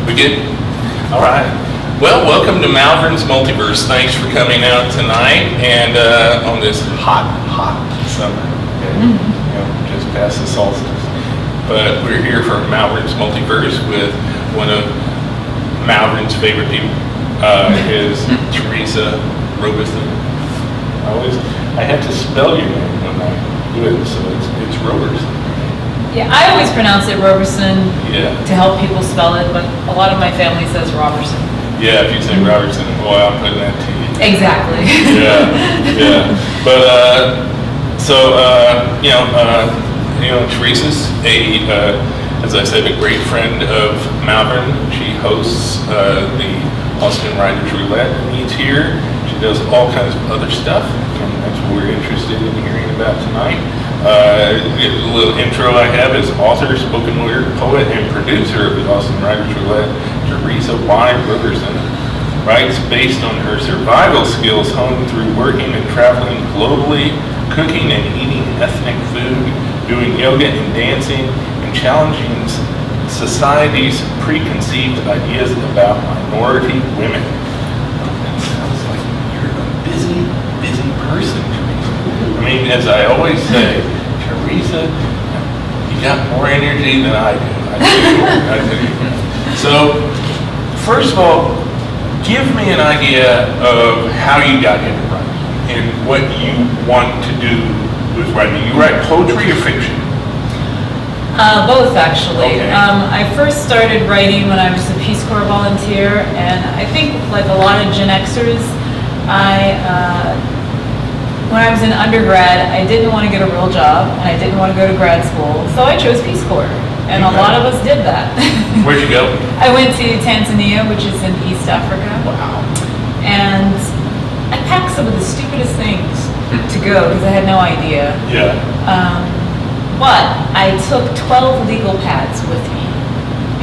We good? All right. Well, welcome to Malvern's Multiverse. Thanks for coming out tonight and on this hot summer. Okay? Just past the solstice. But we're here for Malvern's Multiverse with one of Malvern's favorite people, is Teresa Roberson. I have to spell your name when I do it, so it's Roberson. Yeah, I always pronounce it Roberson Yeah. to help people spell it, but a lot of my family says Roberson. Yeah, if you say Robertson, boy, I'm putting that to you. Exactly. Yeah. But Teresa's as I said, a great friend of Malvern. She hosts the Austin Writers Roulette meets here. She does all kinds of other stuff, and that's what we're interested in hearing about tonight. A little intro I have is author, spoken word, poet, and producer of the Austin Writers Roulette, Teresa Roberson, writes based on her survival skills honed through working and traveling globally, cooking and eating ethnic food, doing yoga and dancing, and challenging society's preconceived ideas about minority women. That sounds like you're a busy person, Teresa. I mean, as I always say, Teresa, you got more energy than I do. I do. So, first of all, give me an idea of how you got into writing and what you want to do with writing. You write poetry or fiction? Both, actually. Okay. I first started writing when I was a Peace Corps volunteer, and I think, like a lot of Gen Xers, when I was in undergrad, I didn't want to get a real job, and I didn't want to go to grad school, so I chose Peace Corps, and a lot of us did that. Where'd you go? I went to Tanzania, which is in East Africa. Wow. And I packed some of the stupidest things to go because I had no idea. Yeah. But I took 12 legal pads with me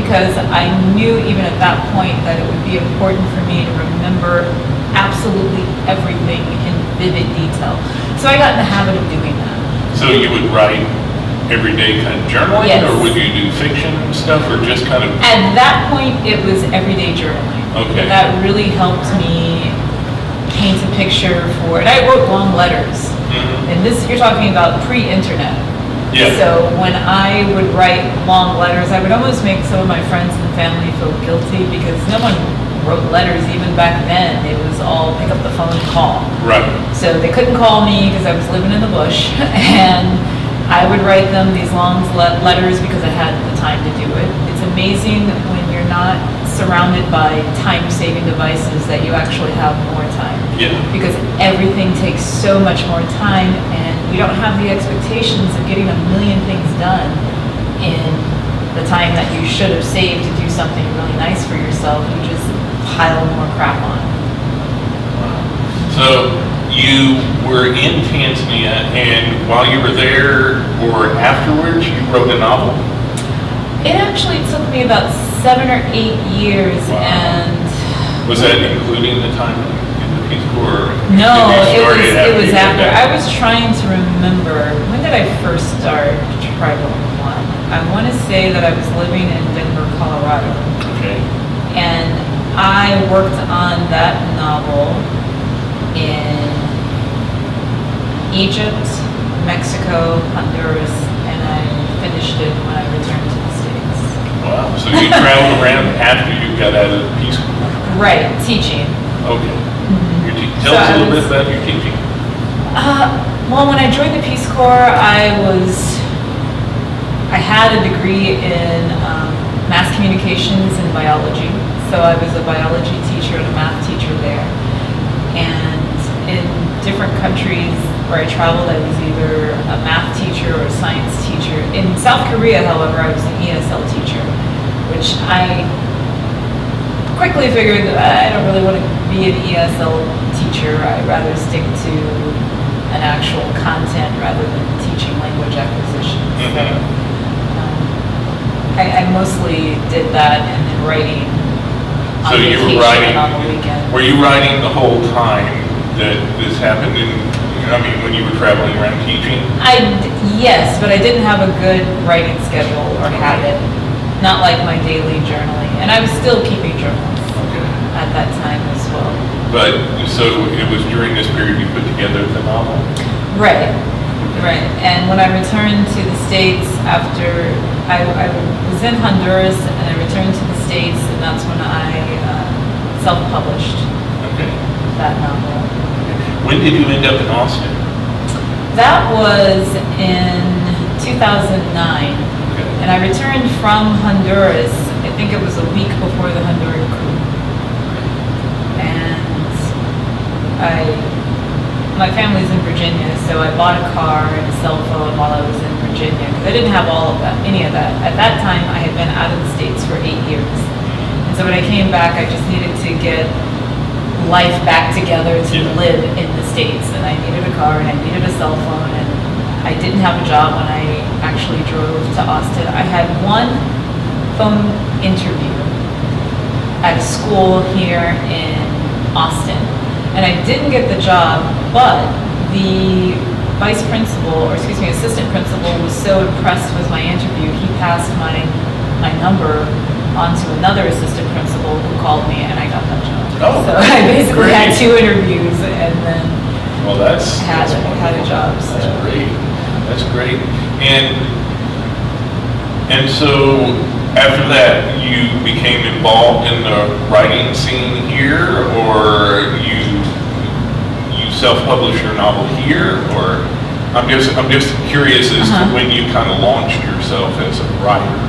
because I knew even at that point that it would be important for me to remember absolutely everything in vivid detail. So I got in the habit of doing that. So you would write everyday kind of journaling, Yes. or would you do fiction stuff, or just kind of? At that point, it was everyday journaling. Okay. That really helped me paint a picture for it. I wrote long letters. Mhm. And this, you're talking about pre-internet. Yeah. So when I would write long letters, I would almost make some of my friends and family feel guilty because no one wrote letters even back then. It was all pick up the phone and call. Right. So they couldn't call me because I was living in the bush, and I would write them these long letters because I had the time to do it. It's amazing when you're not surrounded by time-saving devices that you actually have more time. Yeah. Because everything takes so much more time, and you don't have the expectations of getting a million things done in the time that you should have saved to do something really nice for yourself. You just pile more crap on. So you were in Tanzania, and while you were there or afterwards, you wrote a novel? It actually took me about 7 or 8 years, Wow. and Was that including the time in the Peace Corps? no, Did you start it was you after. did I that? was trying to remember, when did I first start Tribal One? I want to say that I was living in Denver, Colorado, Okay. and I worked on that novel in Egypt, Mexico, Honduras, and I finished it when I returned to the States. Wow. So you traveled around after you got out of the Peace Corps? Right, teaching. Okay. Tell So us a I little was- bit about your teaching. Well, when I joined the Peace Corps, I had a degree in mass communications and biology. So I was a biology teacher and a math teacher there. And in different countries where I traveled, I was either a math teacher or a science teacher. In South Korea, however, I was an ESL teacher, which I quickly figured that I don't really want to be an ESL teacher. I'd rather stick to an actual content rather than teaching language acquisition. Mhm. I mostly did that and then writing on So you vacation were writing, and on the weekend. were you writing the whole time that this happened when you were traveling around teaching? Yes, but I didn't have a good writing schedule or habit. not like my daily journaling. And I was still keeping journals Okay. at that time as well. But, so it was during this period you put together the novel? Right, right. And when I returned to the States after, I was in Honduras and I returned to the States, and that's when I self-published Okay. that novel. When did you end up in Austin? That was in 2009. Okay. And I returned from Honduras, I think it was a week before the Honduran coup. And my family's in Virginia, so I bought a car and a cell phone while I was in Virginia, because I didn't have all of that, any of that. At that time, I had been out of the States for 8 years. And so when I came back, I just needed to get life back together to live in the States. And I needed a car and I needed a cell phone, and I didn't have a job when I actually drove to Austin. I had one phone interview at a school here in Austin, and I didn't get the job, but the assistant principal was so impressed with my interview, he passed my number on to another assistant principal who called me, and I got that job. Oh, so I basically great. had 2 interviews and then Well, that's had a job. So. That's great. That's great. And so after that, you became involved in the writing scene here, or you self-published your novel here, or I'm just curious as to when you kind of launched yourself as a writer.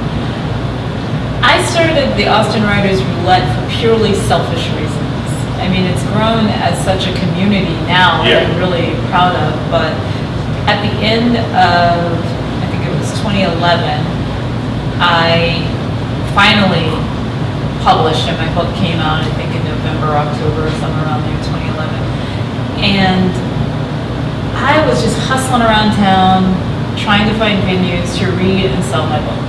I started the Austin Writers Roulette for purely selfish reasons. I mean, it's grown as such a community now that I'm really proud of, but at the end of, I think it was 2011, I finally published, and my book came out, I think in November, October, somewhere around there, 2011. And I was just hustling around town, trying to find venues to read and sell my book.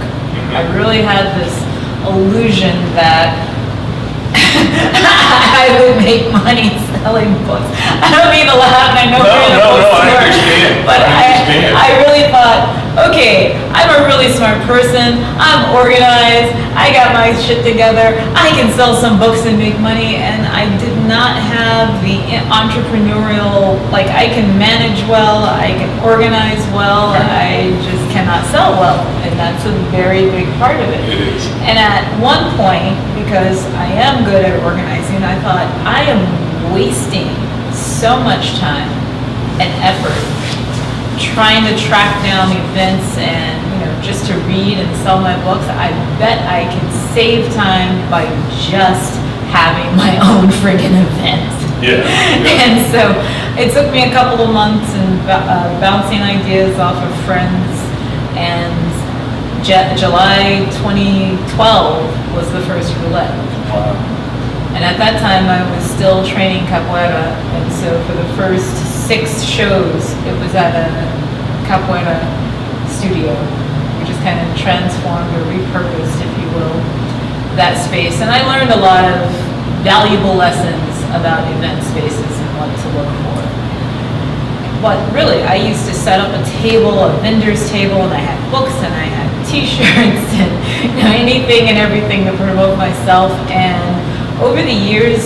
I really had this illusion that I would make money selling books. I don't mean to laugh, and I know we're in a bookstore, I understand. but I really thought, okay, I'm a really smart person, I'm organized, I got my shit together, I can sell some books and make money, and I did not have the entrepreneurial, like I can manage well, I can organize well, I just cannot sell well, and that's a very big part of it. It is. And at one point, because I am good at organizing, I thought, I am wasting so much time and effort trying to track down events and, just to read and sell my books. I bet I can save time by just having my own friggin' event. Yeah. And so it took me a couple of months and bouncing ideas off of friends, and July 2012 was the first roulette. Wow. And at that time, I was still training capoeira, and so for the first 6 shows, it was at a capoeira studio. We just kind of transformed or repurposed, if you will, that space. And I learned a lot of valuable lessons about event spaces and what to look for. But really, I used to set up a table, a vendor's table, and I had books and I had t-shirts and anything and everything to promote myself. And over the years,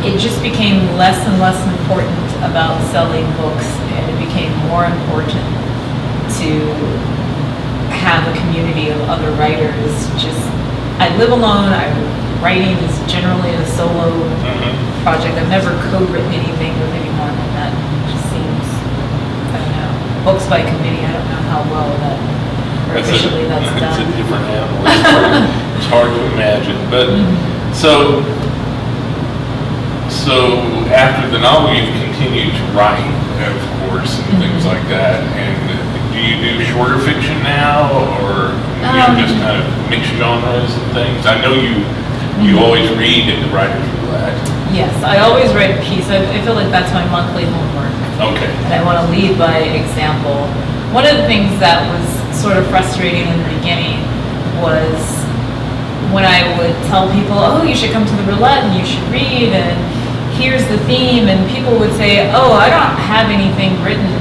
it just became less and less important about selling books, and it became more important to have a community of other writers. I live alone. Writing is generally a solo project. I've never co-written anything with anyone, and that just seems, I don't know, books by committee. I don't know how well that, or officially that's done. It's a different animal. It's hard to imagine, but So after the novel, you've continued to write, of course, and things like that. And do you do shorter fiction now, or just kind of mixed genres and things? I know you always read in the writer's roulette. Yes, I always write a piece. I feel like that's my monthly homework. Okay. And I want to lead by example. One of the things that was sort of frustrating in the beginning was when I would tell people, oh, you should come to the roulette and you should read, and here's the theme, and people would say, oh, I don't have anything written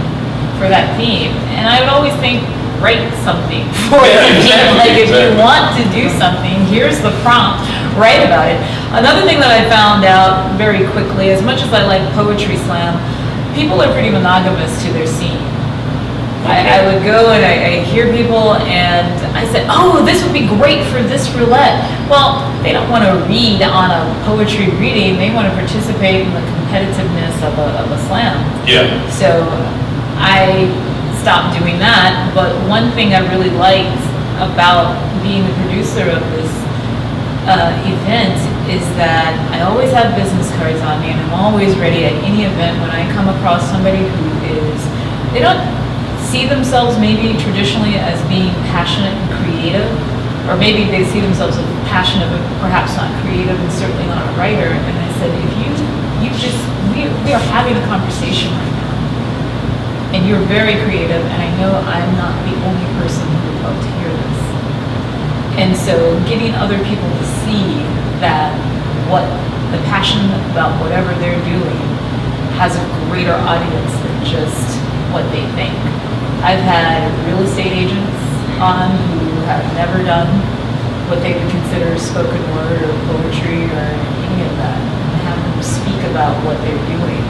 for that theme. And I would always think, write something for Yeah, them. exactly, Like if you exactly. want to do something, here's the prompt, write about it. Another thing that I found out very quickly, as much as I like poetry slam, people are pretty monogamous to their scene. I would go and I hear people and I said, oh, this would be great for this roulette. Well, they don't want to read on a poetry reading. They want to participate in the competitiveness of a slam. Yeah. So I stopped doing that. But one thing I really liked about being the producer of this event is that I always have business cards on me and I'm always ready at any event when I come across somebody who is, they don't see themselves maybe traditionally as being passionate and creative, or maybe they see themselves as passionate but perhaps not creative and certainly not a writer. And I said, if we are having a conversation right now, and you're very creative, and I know I'm not the only person who would love to hear this. And so getting other people to see that what the passion about whatever they're doing has a greater audience than just what they think. I've had real estate agents on who have never done what they would consider spoken word or poetry or any of that, and have them speak about what they're doing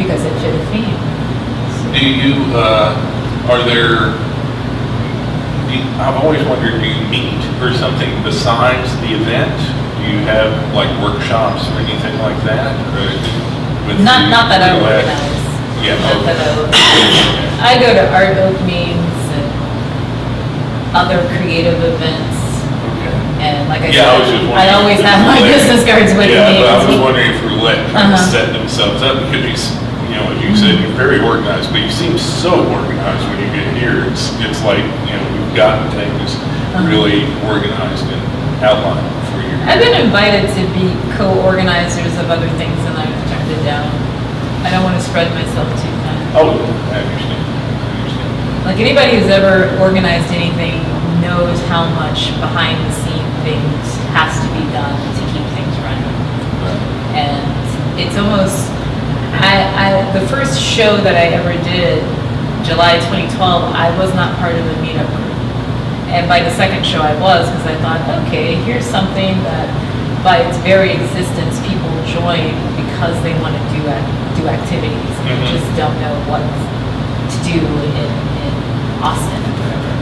because it fit a theme. Do you, I've always wondered, do you meet or something besides the event? Do you have like workshops or anything like that? Not that I organize. Yeah. Not that I organize. I go to art openings and other creative events. Okay. And like I Yeah, I was said, just I wondering always if have my roulette- business cards with Yeah, me. but I was wondering if roulette kind of set themselves up because as you said, you're very organized, but you seem so organized when you get here. It's like, you've gotten things really organized and outlined for you. I've been invited to be co-organizers of other things and I've turned it down. I don't want to spread myself too thin. Oh, I understand. Like anybody who's ever organized anything knows how much behind the scene things has to be done to keep things running. And it's almost, the first show that I ever did, July 2012, I was not part of the meetup group. And by the second show I was, because I thought, okay, here's something that by its very existence people join because they want to do activities. They just don't know what to do in Austin or whatever.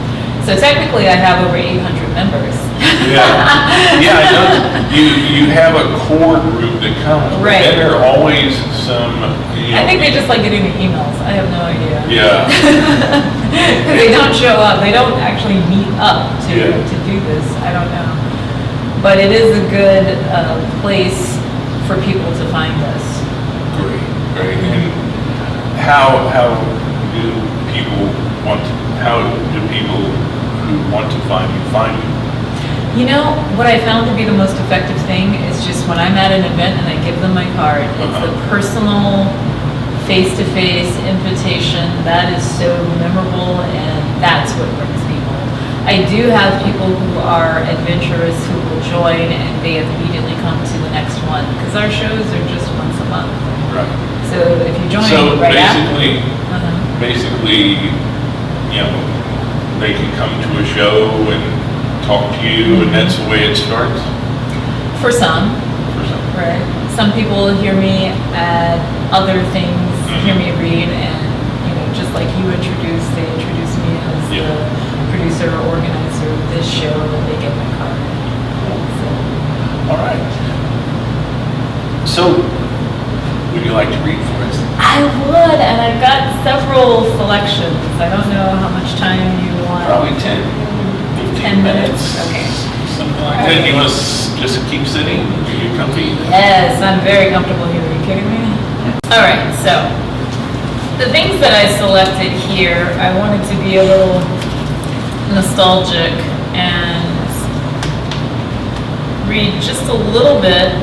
So technically I have over 800 members. Yeah, I know. You have a core group that comes, but Right. then there are always some, I think they just like getting the emails. I have no idea. Yeah. They don't show up. They don't actually meet up to do this. I don't know. But it is a good place for people to find us. Great. And how do people who want to find you? You know, what I found to be the most effective thing is just when I'm at an event and I give them my card, it's the personal, face-to-face invitation. That is so memorable, and that's what brings people. I do have people who are adventurous who will join, and they immediately come to the next one, because our shows are just once a month. Right. So if you join So right basically, after... basically, they can come to a show and talk to you, and that's the way it starts? For some. Right. Some people hear me at other things, hear me read, and just like you introduced, they introduce me as the producer or organizer of this show, and they get my card. So. All right. So, would you like to read for us? I would, and I've got several selections. I don't know how much time you want. Probably 10, 15 minutes? Okay. Something like that. You want to just keep sitting? Are you comfy? Yes, I'm very comfortable here. Are you kidding me? All right, so the things that I selected here, I wanted to be a little nostalgic and read just a little bit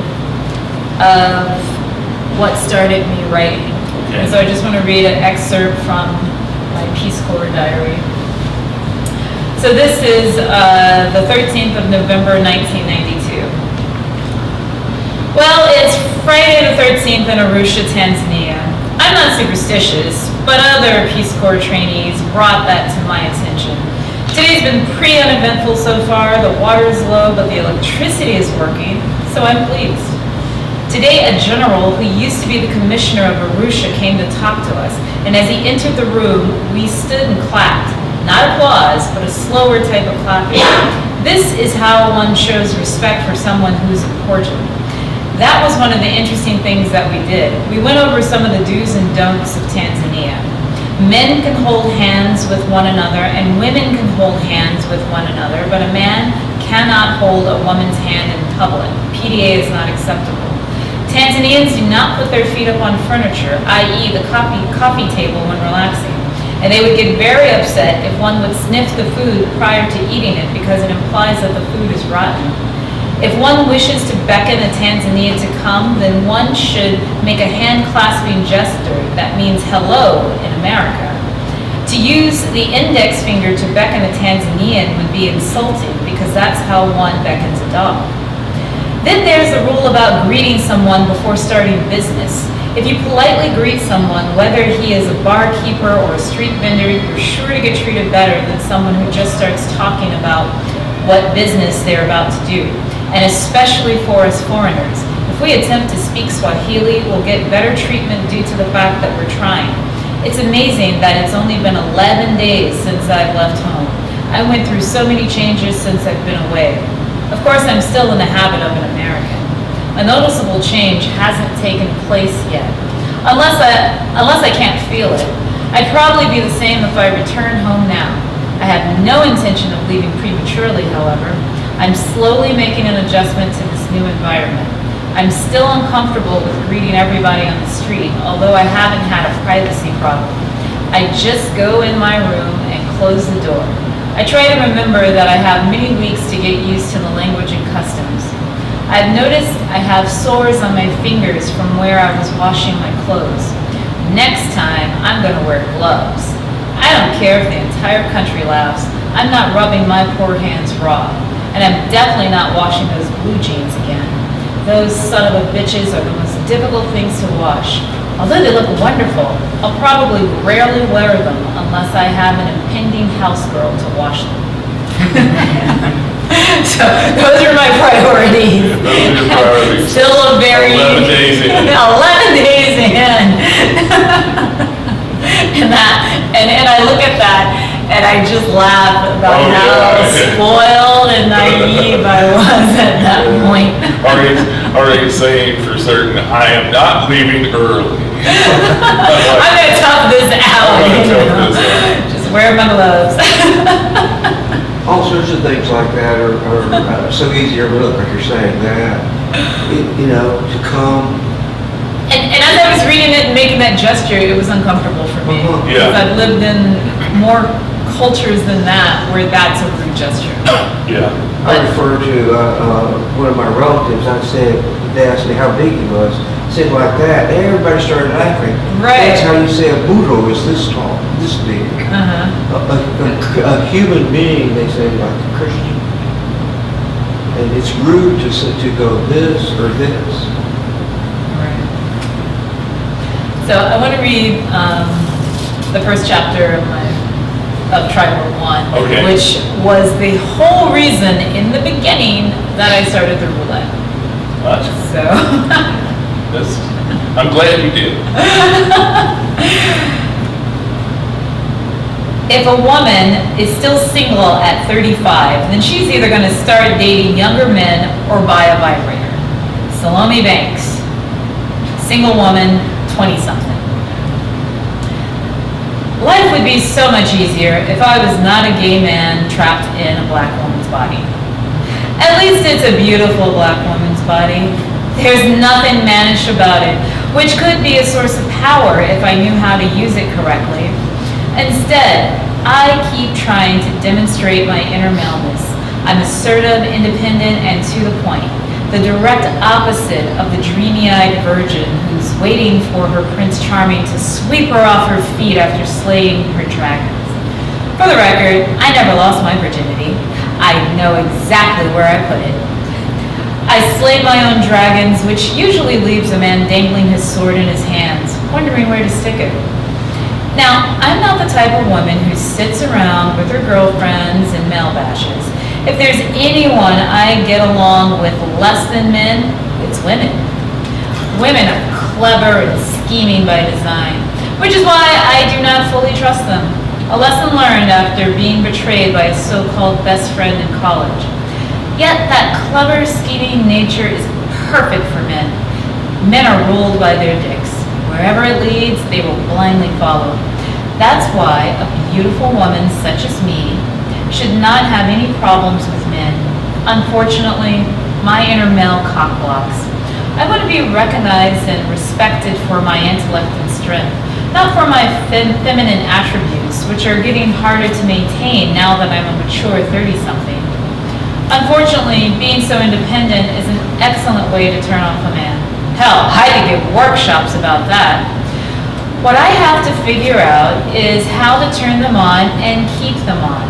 of what started me writing. Okay. And so I just want to read an excerpt from my Peace Corps diary. So this is the 13th of November, 1992. Well, it's Friday the 13th in Arusha, Tanzania. I'm not superstitious, but other Peace Corps trainees brought that to my attention. Today's been pretty uneventful so far. The water's low, but the electricity is working, so I'm pleased. Today, a general who used to be the commissioner of Arusha came to talk to us, and as he entered the room, we stood and clapped. Not applause, but a slower type of clapping. This is how one shows respect for someone who's important. That was one of the interesting things that we did. We went over some of the do's and don'ts of Tanzania. Men can hold hands with one another, and women can hold hands with one another, but a man cannot hold a woman's hand in public. PDA is not acceptable. Tanzanians do not put their feet up on furniture, i.e. the coffee table when relaxing. And they would get very upset if one would sniff the food prior to eating it because it implies that the food is rotten. If one wishes to beckon a Tanzanian to come, then one should make a hand-clasping gesture that means hello in America. To use the index finger to beckon a Tanzanian would be insulting because that's how one beckons a dog. Then there's the rule about greeting someone before starting business. If you politely greet someone, whether he is a barkeeper or a street vendor, you're sure to get treated better than someone who just starts talking about what business they're about to do. And especially for us foreigners. If we attempt to speak Swahili, we'll get better treatment due to the fact that we're trying. It's amazing that it's only been 11 days since I've left home. I went through so many changes since I've been away. Of course, I'm still in the habit of an American. A noticeable change hasn't taken place yet. Unless I can't feel it. I'd probably be the same if I returned home now. I have no intention of leaving prematurely, however. I'm slowly making an adjustment to this new environment. I'm still uncomfortable with greeting everybody on the street, although I haven't had a privacy problem. I just go in my room and close the door. I try to remember that I have many weeks to get used to the language and customs. I've noticed I have sores on my fingers from where I was washing my clothes. Next time, I'm going to wear gloves. I don't care if the entire country laughs. I'm not rubbing my poor hands raw. And I'm definitely not washing those blue jeans again. Those son of a bitches are the most difficult things to wash. Although they look wonderful, I'll probably rarely wear them unless I have an impending house girl to wash them. So those are my priorities. Those are your priorities. Still a very 11 days in. 11 days in. and I look at that and I just laugh about how spoiled and naive I was at that point. Already saying for certain, I am not leaving early. I'm gonna tough this out. Just wear my gloves. All sorts of things like that are so easy to overlook, like you're saying, that, to come. And as I was reading it and making that gesture, it was uncomfortable for me. Yeah. Because I've lived in more cultures than that where that's a rude gesture. Yeah. I refer to one of my relatives. They asked me how big he was. Said like that, everybody started laughing. Right. That's how you say a Buddha is this tall, this big. A human being, they say, like a Christian. And it's rude to go this or this. Right. So I want to read the first chapter of Tribal 1, which was the whole reason in the beginning that I started the roulette. What? So. I'm glad you did. If a woman is still single at 35, then she's either going to start dating younger men or buy a vibrator. Salome Banks, single woman, 20-something. Life would be so much easier if I was not a gay man trapped in a black woman's body. At least it's a beautiful black woman's body. There's nothing mannish about it, which could be a source of power if I knew how to use it correctly. Instead, I keep trying to demonstrate my inner maleness. I'm assertive, independent, and to the point. The direct opposite of the dreamy-eyed virgin who's waiting for her Prince Charming to sweep her off her feet after slaying her dragons. For the record, I never lost my virginity. I know exactly where I put it. I slay my own dragons, which usually leaves a man dangling his sword in his hands, wondering where to stick it. Now, I'm not the type of woman who sits around with her girlfriends and male bashes. If there's anyone I get along with less than men, it's women. Women are clever and scheming by design, which is why I do not fully trust them. A lesson learned after being betrayed by a so-called best friend in college. Yet that clever, scheming nature is perfect for men. Men are ruled by their dicks. Wherever it leads, they will blindly follow. That's why a beautiful woman such as me should not have any problems with men. Unfortunately, my inner male cock blocks. I want to be recognized and respected for my intellect and strength, not for my feminine attributes, which are getting harder to maintain now that I'm a mature 30-something. Unfortunately, being so independent is an excellent way to turn off a man. Hell, I could give workshops about that. What I have to figure out is how to turn them on and keep them on.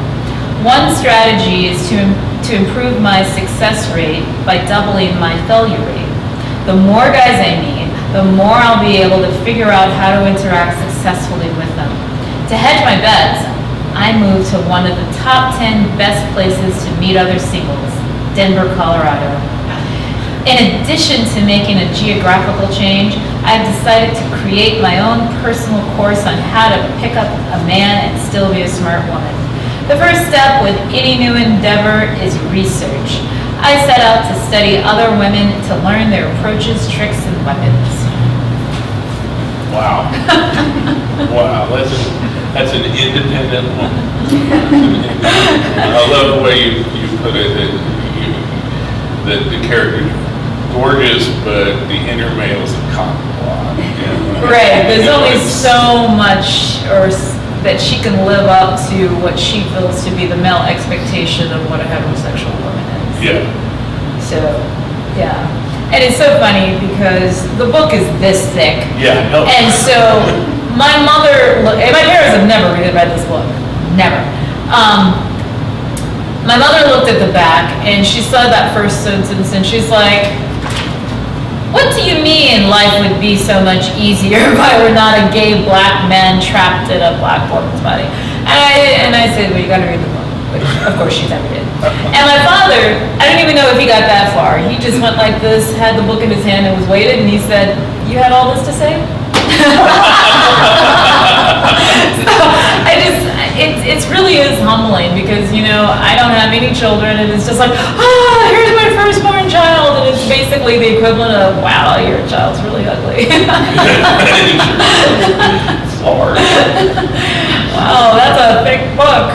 One strategy is to improve my success rate by doubling my failure rate. The more guys I meet, the more I'll be able to figure out how to interact successfully with them. To hedge my bets, I moved to one of the top 10 best places to meet other singles, Denver, Colorado. In addition to making a geographical change, I've decided to create my own personal course on how to pick up a man and still be a smart woman. The first step with any new endeavor is research. I set out to study other women to learn their approaches, tricks, and weapons. Wow. Wow, that's an independent woman. I love the way you put it, that the character is gorgeous, but the inner male is a cock block. Right, there's only so much that she can live up to what she feels to be the male expectation of what a heterosexual woman is. Yeah. So, yeah. And it's so funny because the book is this thick. Yeah, no. And so my mother, and my parents have never really read this book. Never. My mother looked at the back and she saw that first sentence and she's like, "What do you mean life would be so much easier if I were not a gay black man trapped in a black woman's body?" And I said, "Well, you gotta read the book," which of course she never did. And my father, I don't even know if he got that far. He just went like this, had the book in his hand and was waited, and he said, "You had all this to say?" So it really is humbling because, I don't have any children and it's just like, here's my firstborn child, and it's basically the equivalent of, wow, your child's really ugly. Hard. Wow, that's a thick book.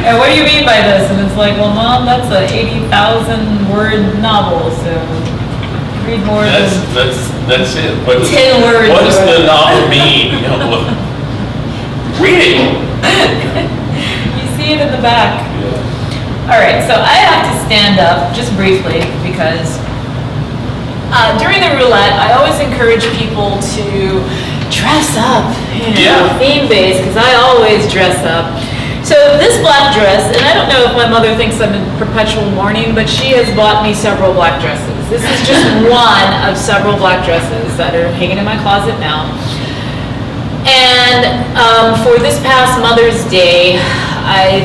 And what do you mean by this? And it's like, well, Mom, that's a 80,000 word novel, so read more than That's it. 10 words. What does the novel mean? Read it. You see it in the back. Yeah. All right, so I have to stand up just briefly because during the roulette, I always encourage people to dress up, theme-based, because I always dress up. So this black dress, and I don't know if my mother thinks I'm in perpetual mourning, but she has bought me several black dresses. This is just one of several black dresses that are hanging in my closet now. And for this past Mother's Day, I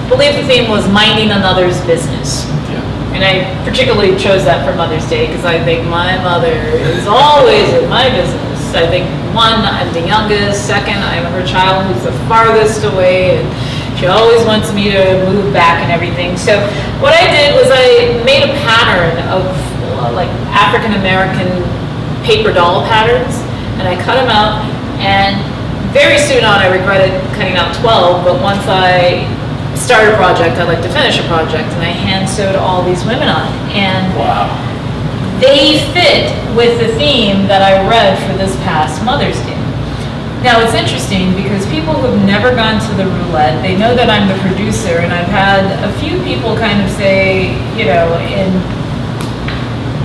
believe the theme was minding another's business. Yeah. And I particularly chose that for Mother's Day because I think my mother is always in my business. I think, one, I'm the youngest. Second, I'm her child who's the farthest away, and she always wants me to move back and everything. So what I did was I made a pattern of like African American paper doll patterns, and I cut them out. And very soon on, I regretted cutting out 12, but once I start a project, I like to finish a project, and I hand sewed all these women on. And Wow. they fit with the theme that I read for this past Mother's Day. Now, it's interesting because people who've never gone to the roulette, they know that I'm the producer, and I've had a few people kind of say, in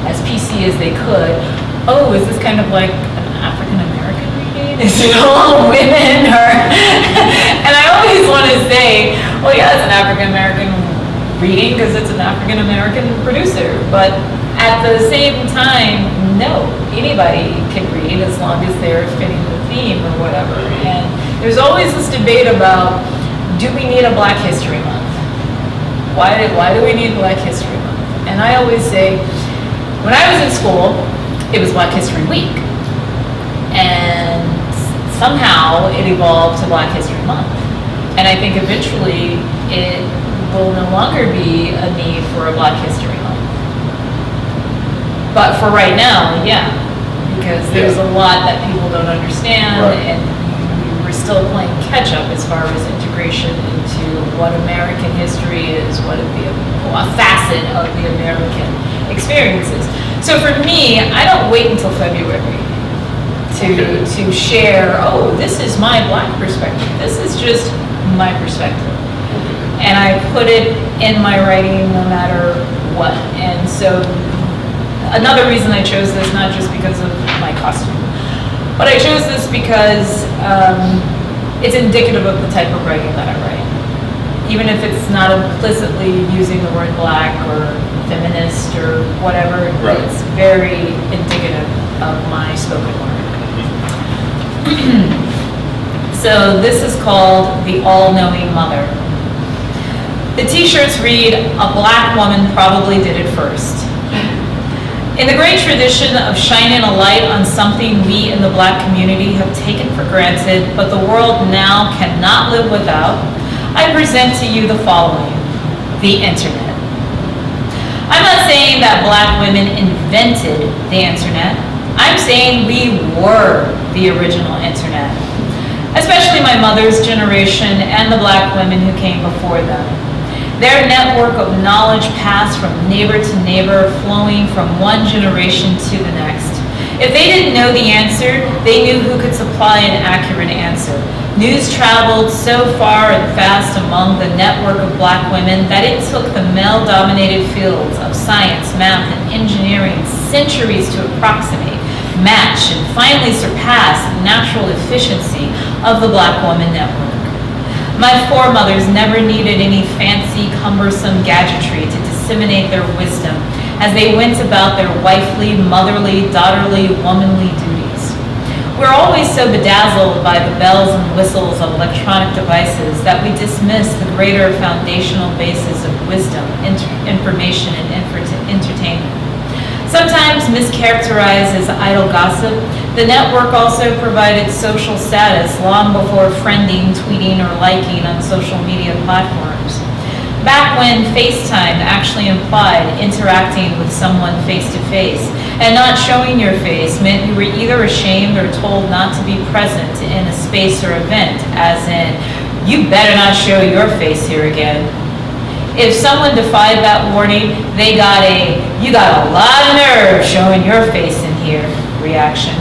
as PC as they could, "Oh, is this kind of like an African American reading? Is it all women?" And I always want to say, well, yeah, it's an African American reading because it's an African American producer. But at the same time, no, anybody can read as long as they're fitting the theme or whatever. And there's always this debate about, do we need a Black History Month? Why do we need Black History Month? And I always say, when I was in school, it was Black History Week. And somehow it evolved to Black History Month. And I think eventually it will no longer be a need for a Black History Month. But for right now, yeah, because there's a lot that people don't understand, and we're still playing catch up as far as integration into what American history is, what a facet of the American experiences. So for me, I don't wait until February to share, oh, this is my Black perspective. This is just my perspective. And I put it in my writing no matter what. And so another reason I chose this, not just because of my costume, but I chose this because it's indicative of the type of writing that I write. Even if it's not implicitly using the word Black or feminist or whatever, it's very indicative of my spoken word. So this is called The All-Knowing Mother. The t-shirts read, "A Black woman probably did it first." In the great tradition of shining a light on something we in the Black community have taken for granted, but the world now cannot live without, I present to you the following: the internet. I'm not saying that Black women invented the internet. I'm saying we were the original internet, especially my mother's generation and the Black women who came before them. Their network of knowledge passed from neighbor to neighbor, flowing from one generation to the next. If they didn't know the answer, they knew who could supply an accurate answer. News traveled so far and fast among the network of Black women that it took the male-dominated fields of science, math, and engineering centuries to approximate, match, and finally surpass the natural efficiency of the Black woman network. My foremothers never needed any fancy, cumbersome gadgetry to disseminate their wisdom as they went about their wifely, motherly, daughterly, womanly duties. We're always so bedazzled by the bells and whistles of electronic devices that we dismiss the greater foundational basis of wisdom, information, and entertainment. Sometimes mischaracterized as idle gossip, the network also provided social status long before friending, tweeting, or liking on social media platforms. Back when FaceTime actually implied interacting with someone face-to-face, and not showing your face meant you were either ashamed or told not to be present in a space or event, as in, you better not show your face here again. If someone defied that warning, they got a, "you got a lot of nerve showing your face in here" reaction.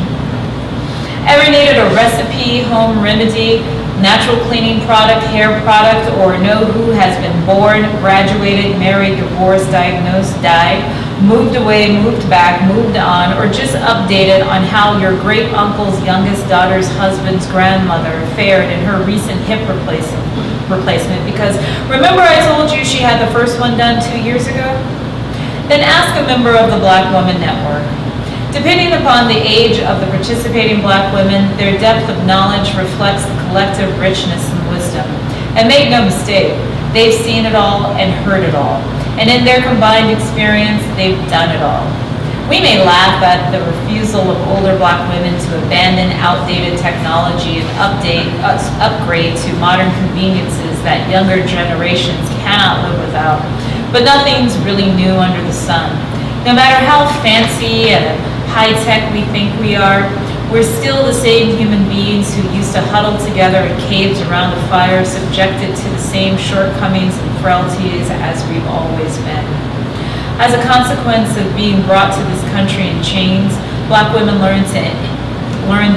Ever needed a recipe, home remedy, natural cleaning product, hair product, or know who has been born, graduated, married, divorced, diagnosed, died, moved away, moved back, moved on, or just updated on how your great uncle's youngest daughter's husband's grandmother fared in her recent hip replacement? Because remember I told you she had the first one done 2 years ago? Then ask a member of the Black Woman Network. Depending upon the age of the participating Black women, their depth of knowledge reflects the collective richness and wisdom. And make no mistake, they've seen it all and heard it all. And in their combined experience, they've done it all. We may laugh at the refusal of older Black women to abandon outdated technology and upgrade to modern conveniences that younger generations cannot live without. But nothing's really new under the sun. No matter how fancy and high-tech we think we are, we're still the same human beings who used to huddle together in caves around a fire, subjected to the same shortcomings and frailties as we've always been. As a consequence of being brought to this country in chains, Black women learn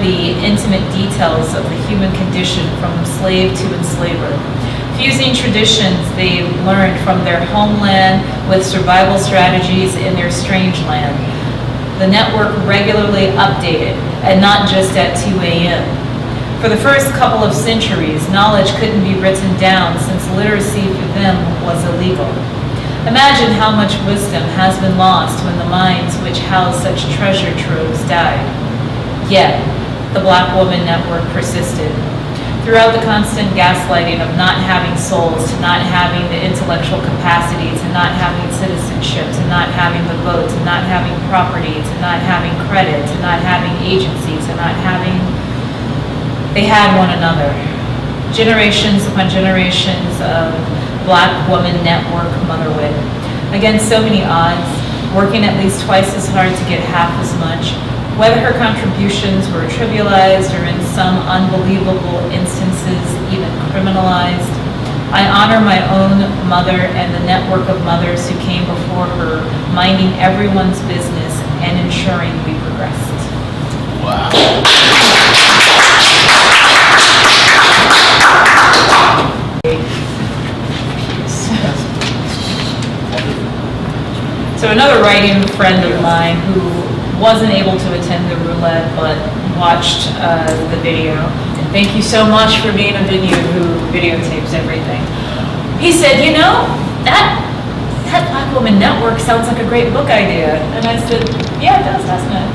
the intimate details of the human condition from slave to enslaver. Fusing traditions they learned from their homeland with survival strategies in their strange land. The network regularly updated, and not just at 2 a.m. For the first couple of centuries, knowledge couldn't be written down since literacy for them was illegal. Imagine how much wisdom has been lost when the minds which house such treasure troves died. Yet, the Black Woman Network persisted. Throughout the constant gaslighting of not having souls, to not having the intellectual capacity, to not having citizenship, to not having the vote, to not having property, to not having credit, to not having agency, to not having... They had one another. Generations upon generations of Black Woman Network motherhood. Against so many odds, working at least twice as hard to get half as much, whether her contributions were trivialized or in some unbelievable instances even criminalized. I honor my own mother and the network of mothers who came before her, minding everyone's business and ensuring we progressed. Wow. So another writing friend of mine who wasn't able to attend the roulette but watched the video. And thank you so much for being a who videotapes everything. He said, you know, that Black Woman Network sounds like a great book idea. And I said, yeah, it does, doesn't it?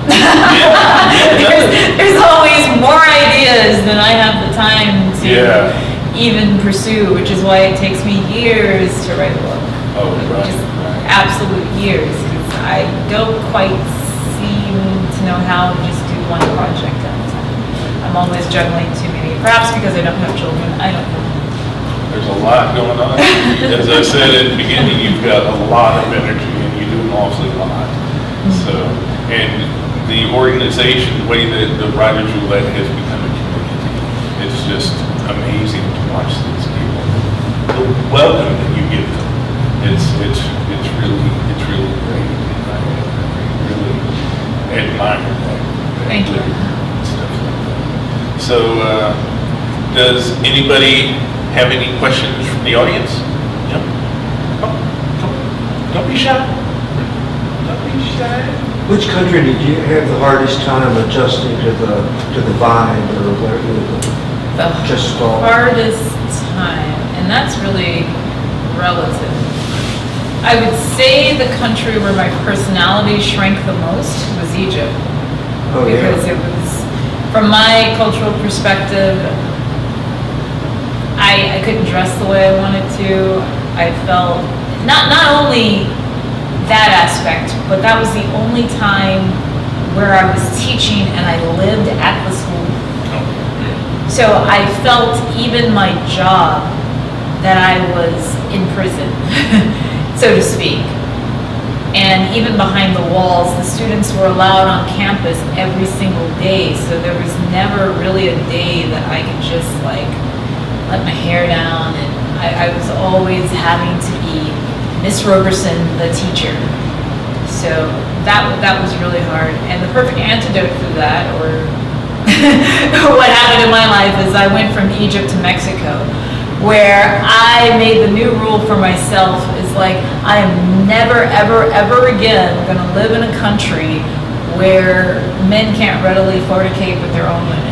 there's always more ideas than I have the time to even pursue, which is why it takes me years to write a book. Oh, right. Just absolute years, because I don't quite seem to know how to just do one project at a time. I'm always juggling too many, perhaps because I don't have children, I don't know. There's a lot going on. As I said at the beginning, you've got a lot of energy and you do an awfully lot. So, and the organization, the way that the Writers Roulette has become a community, it's just amazing to watch these people. The welcome that you give them, it's really great. I really admire that. Thank you. Stuff like that. So, does anybody have any questions from the audience? No? Don't be shy. Don't be shy. Which country did you have the hardest time adjusting to the vibe or whatever The just thought? hardest time, and that's really relative. I would say the country where my personality shrank the most was Egypt. Oh, Because yeah. it was, from my cultural perspective, I couldn't dress the way I wanted to. I felt, not only that aspect, but that was the only time where I was teaching and I lived at the school. So I felt even my job that I was in prison, so to speak. And even behind the walls, the students were allowed on campus every single day, so there was never really a day that I could just like let my hair down, and I was always having to be Miss Roberson, the teacher. So that was really hard. And the perfect antidote for that, or what happened in my life, is I went from Egypt to Mexico, where I made the new rule for myself is like, I am never, ever, ever again gonna live in a country where men can't readily fornicate with their own women.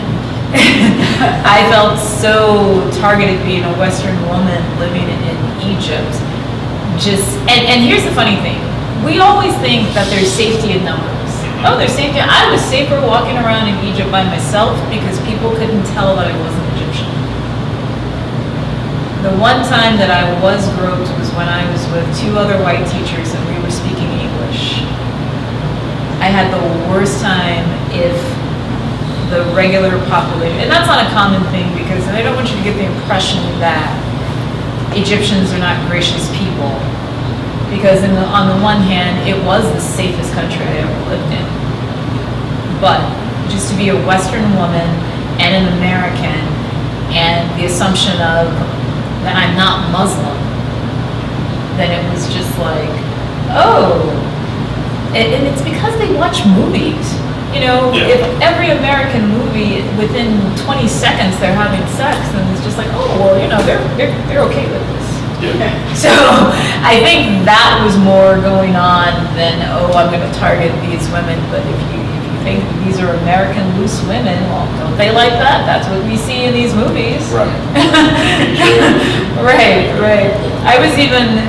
I felt so targeted being a Western woman living in Egypt. And here's the funny thing. We always think that there's safety in numbers. Oh, there's safety. I was safer walking around in Egypt by myself because people couldn't tell that I wasn't Egyptian. The one time that I was groped was when I was with two other white teachers and we were speaking English. I had the worst time if the regular population, and that's not a common thing because I don't want you to get the impression that Egyptians are not gracious people. Because on the one hand, it was the safest country I ever lived in. But just to be a Western woman and an American, and the assumption of that I'm not Muslim, then it was just like, oh. And it's because they watch movies. You know, Yeah. if every American movie, within 20 seconds they're having sex, then it's just like, oh, well, you know, they're okay with this. Yeah. So I think that was more going on than, oh, I'm going to target these women. But if you think these are American loose women, well, don't they like that? That's what we see in these movies. Right. Right. I was even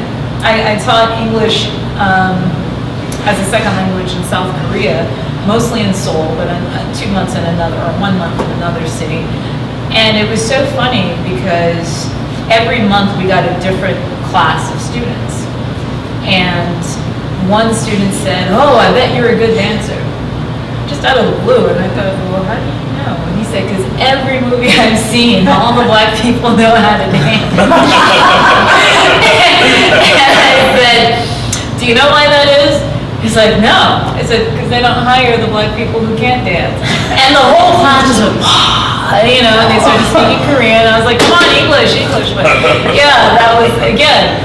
I taught English as a second language in South Korea, mostly in Seoul, but 2 months in another, or 1 month in another city. And it was so funny because every month we got a different class of students. And one student said, "Oh, I bet you're a good dancer." Just out of the blue. And I thought, well, how do you know? And he said, because every movie I've seen, all the black people know how to dance. And I said, "Do you know why that is?" He's like, "No." I said, "Because they don't hire the black people who can't dance." And the whole class just went, you know, and they started speaking Korean. I was like, "Come on, English." But yeah, that was, again,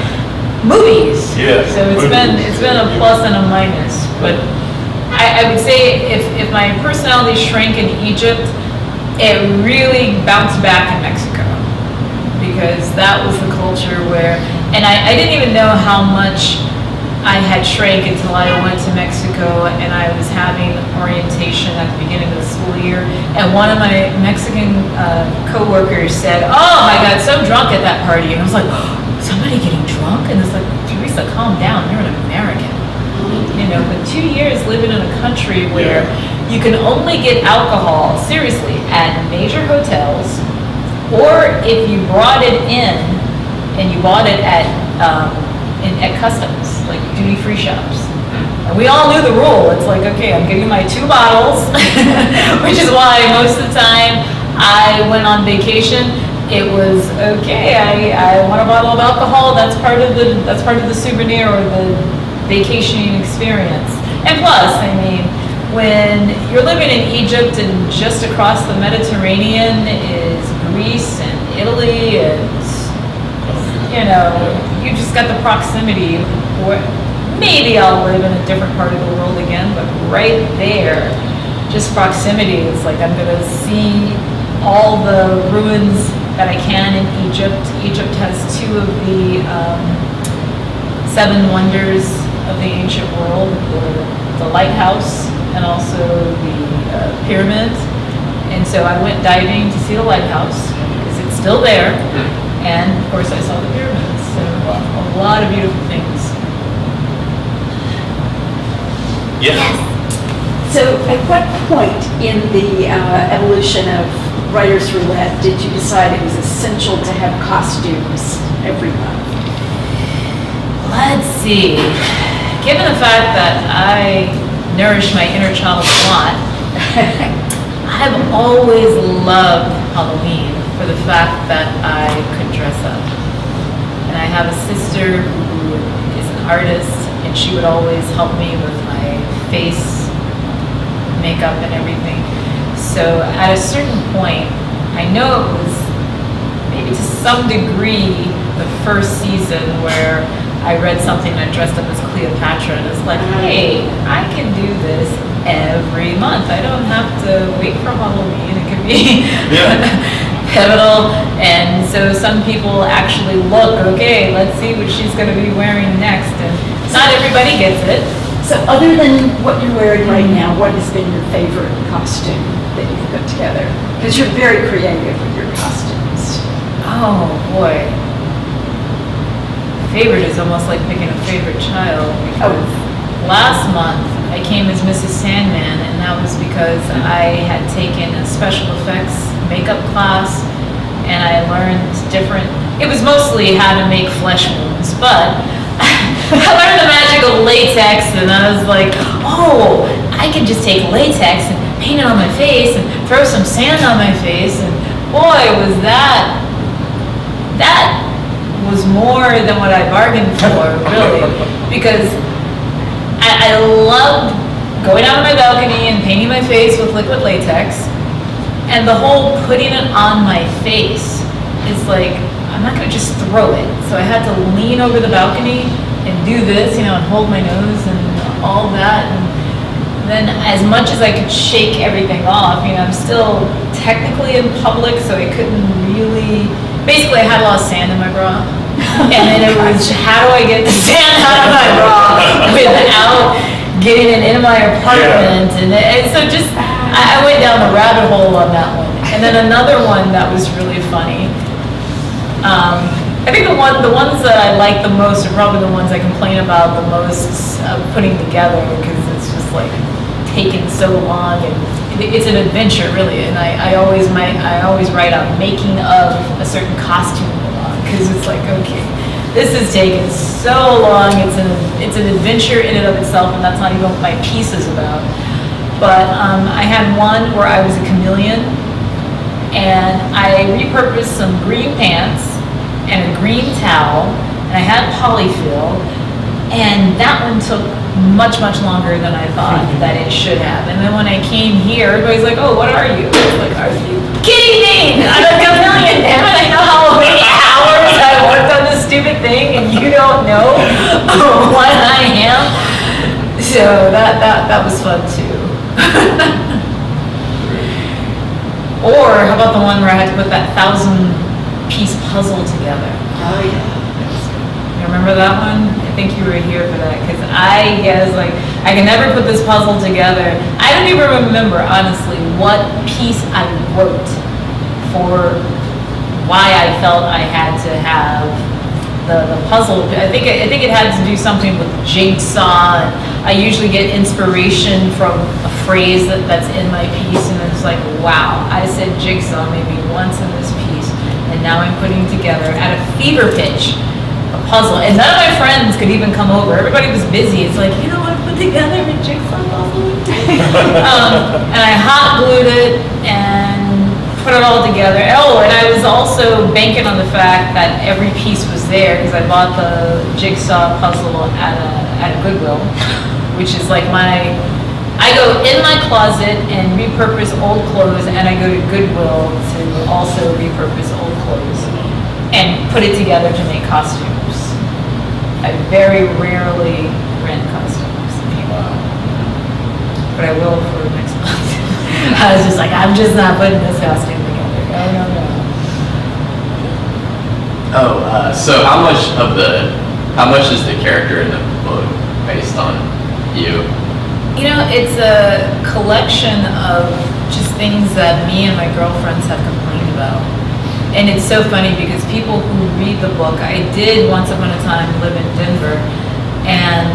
movies. Yeah, So it's been a plus and a minus. But I would say if my personality shrank in Egypt, it really bounced back in Mexico. Because that was the culture where, and I didn't even know how much I had shrank until I went to Mexico and I was having orientation at the beginning of the school year. And one of my Mexican co-workers said, "Oh, I got so drunk at that party." And I was like, "Oh, somebody getting drunk?" And it's like, "Teresa, calm down. You're an American." You know, but 2 years living in a country where you can only get alcohol, seriously, at major hotels, or if you brought it in and you bought it at customs, like duty-free shops. And we all knew the rule. It's like, okay, I'm getting my 2 bottles, which is why most of the time I went on vacation. It was okay. I want a bottle of alcohol. That's part of the souvenir or the vacationing experience. And plus, I mean, when you're living in Egypt and just across the Mediterranean is Greece and Italy and, you know, you just got the proximity. Or maybe I'll live in a different part of the world again, but right there, just proximity. It's like I'm going to see all the ruins that I can in Egypt. Egypt has 2 of the 7 wonders of the ancient world, the lighthouse and also the pyramids. And so I went diving to see the lighthouse because it's still there. And of course I saw the pyramids. So a lot of beautiful things. Yes. So at what point in the evolution of Writer's Roulette did you decide it was essential to have costumes every month? Let's see. Given the fact that I nourish my inner child a lot, I've always loved Halloween for the fact that I could dress up. And I have a sister who is an artist, and she would always help me with my face makeup and everything. So at a certain point, I know it was maybe to some degree the first season where I read something and I dressed up as Cleopatra, and it's like, hey, I can do this every month. I don't have to wait for Halloween. It could be pivotal. And so some people actually look, okay, let's see what she's going to be wearing next. And not everybody gets it. So other than what you're wearing right now, what has been your favorite costume that you've put together? Because you're very creative with your costumes. Oh, boy. Favorite is almost like picking a favorite child, because last month I came as Mrs. Sandman, and that was because I had taken a special effects makeup class and I learned it was mostly how to make flesh wounds, but I learned the magic of latex, and I was like, oh, I can just take latex and paint it on my face and throw some sand on my face, and boy, was that was more than what I bargained for, really, because I loved going out on my balcony and painting my face with liquid latex, and the whole putting it on my face is like, I'm not going to just throw it. So I had to lean over the balcony and do this, and hold my nose and all that, and then as much as I could shake everything off, I'm still technically in public, so I couldn't really, basically I had a lot of sand in my bra. And then it was, how do I get the sand out of my bra without getting it in my apartment? And so just, I went down the rabbit hole on that one. And then another one that was really funny, I think the ones that I like the most are probably the ones I complain about the most putting together, because it's just like taken so long, and it's an adventure really. And I always write out making of a certain costume, because it's like, okay, this has taken so long. It's an adventure in and of itself, and that's not even what my piece is about. But I had one where I was a chameleon, and I repurposed some green pants and a green towel, and I had polyfill, and that one took much longer than I thought that it should have. And then when I came here, everybody's like, oh, what are you? I was like, are you kidding me? I'm a chameleon, damn it. I know how many hours I worked on this stupid thing, and you don't know what I am. So that was fun too. Or how about the one where I had to put that 1,000-piece puzzle together? Oh, yeah. You remember that one? I think you were here for that, because I guess like I can never put this puzzle together. I don't even remember honestly what piece I wrote for why I felt I had to have the puzzle. I think it had to do something with jigsaw. I usually get inspiration from a phrase that's in my piece, and it's like, wow, I said jigsaw maybe once in this piece, and now I'm putting together at a fever pitch a puzzle. And none of my friends could even come over. Everybody was busy. It's like, you know what, put together a jigsaw puzzle. And I hot glued it and put it all together. Oh, and I was also banking on the fact that every piece was there, because I bought the jigsaw puzzle at a Goodwill, which is like I go in my closet and repurpose old clothes, and I go to Goodwill to also repurpose old clothes and put it together to make costumes. I very rarely rent costumes. But I will for next month. I was just like, I'm just not putting this costume together. No. Oh, so how much is the character in the book based on you? You know, it's a collection of just things that me and my girlfriends have complained about. And it's so funny because people who read the book, I did once upon a time live in Denver, and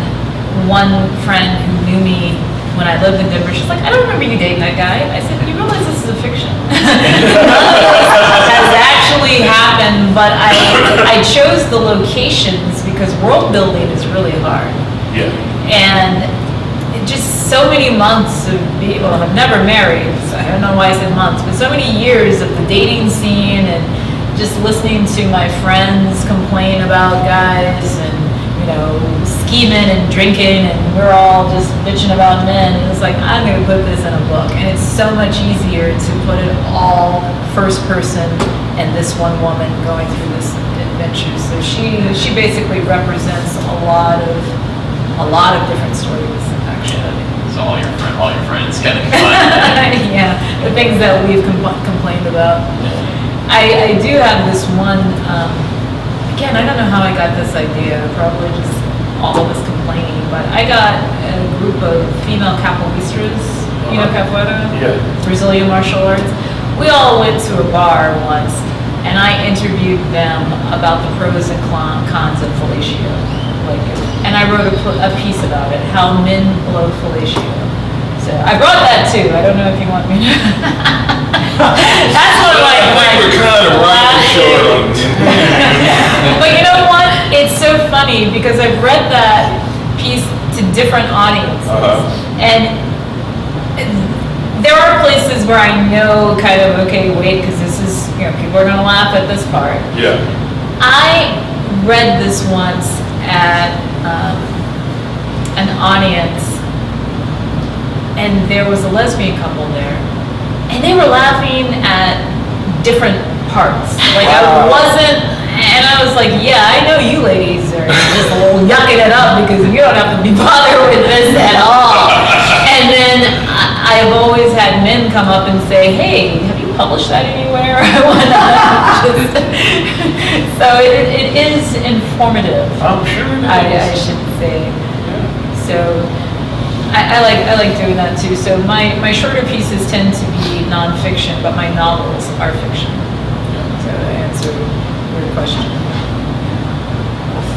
one friend who knew me when I lived in Denver, she's like, I don't remember you dating that guy. I said, you realize this is a fiction? None of this has actually happened, but I chose the locations because world building is really hard. Yeah. And just so many months of I've never married, so I don't know why I said months, but so many years of the dating scene and just listening to my friends complain about guys and, you know, scheming and drinking, and we're all just bitching about men. And it's like, I'm going to put this in a book. And it's so much easier to put it all first person and this one woman going through this adventure. So she basically represents a lot of different stories. So all your friends kind of combine. Yeah, the things that we've complained about. I do have this one, again, I don't know how I got this idea, probably just all of us complaining, but I got a group of female capoeistras, you know capoeira? Yeah. Brazilian martial arts. We all went to a bar once, and I interviewed them about the pros and cons of fellatio. And I wrote a piece about it, how men blow fellatio. So I brought that too. I don't know if you want me to. That's one of my. We're kind of running short on But you know what? It's so funny because I've read that piece to different audiences, and there are places where I know kind of, okay, wait, because this is, you know, people are going to laugh at this part. Yeah. I read this once at an audience, and there was a lesbian couple there, and they were laughing at different parts. Like I wasn't, and I was like, yeah, I know you ladies are just a little yucking it up because you don't have to be bothered with this at all. And then I've always had men come up and say, hey, have you published that anywhere? So it is informative. I'm sure it is. I should say. So I like doing that too. So my shorter pieces tend to be nonfiction, but my novels are fiction. So to answer your question.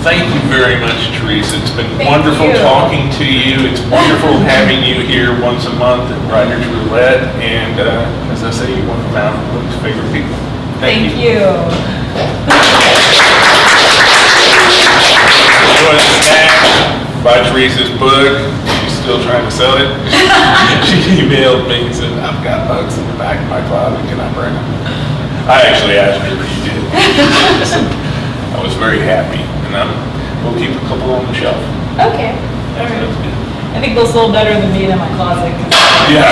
Thank you very much, Teresa. It's been Thank wonderful you. talking to you. It's wonderful having you here once a month at Writers Roulette. And as I say, you're one of Malvern Luke's favorite people. Thank you. Enjoy the snack. Buy Teresa's book. She's still trying to sell it. She emailed me and said, I've got books in the back of my closet. Can I bring them? I actually asked her if you did. So I was very happy. And we'll keep a couple on the shelf. Okay. All right. That's good. I think they'll sell better than being in my closet. 'cause- Yeah.